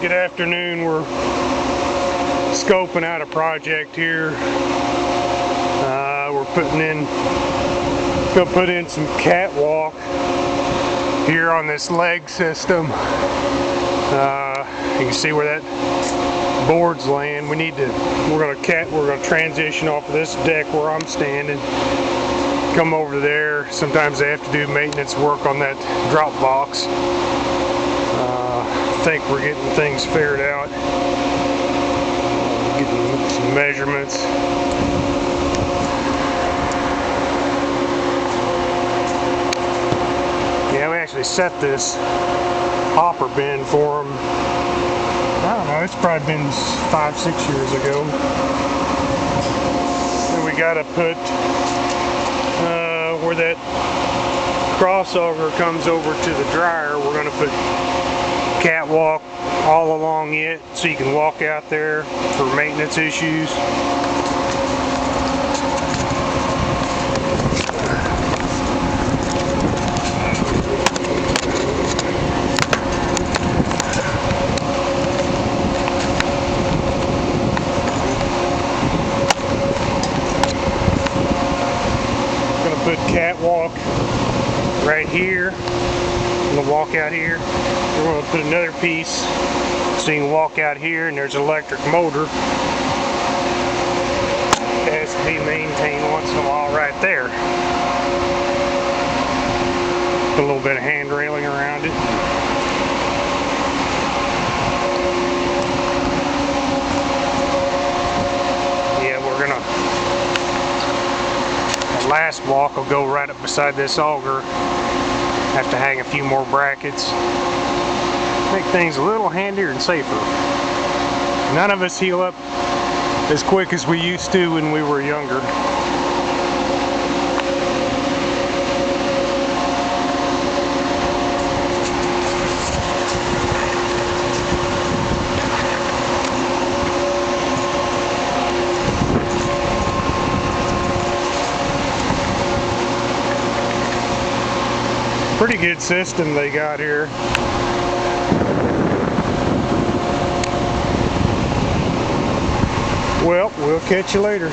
good afternoon. We're scoping out a project here. We're gonna put in some catwalk here on this leg system. You can see where that board's laying. We're gonna transition off of this deck where I'm standing, come over there. Sometimes they have to do maintenance work on that drop box. I think we're getting things figured out. Getting some measurements. Yeah, we actually set this hopper bin for them. I don't know, it's probably been 5-6 years ago. And we got to put where that crossover comes over to the dryer, we're going to put catwalk all along it so you can walk out there for maintenance issues. Put catwalk right here. I'm going to walk out here. We're going to put another piece so you can walk out here, and there's an electric motor. It has to be maintained once in a while right there. Put a little bit of hand railing around it. Yeah, we're going to last walk will go right up beside this auger. Have to hang a few more brackets. Make things a little handier and safer. None of us heal up as quick as we used to when we were younger. Pretty good system they got here. Well, we'll catch you later.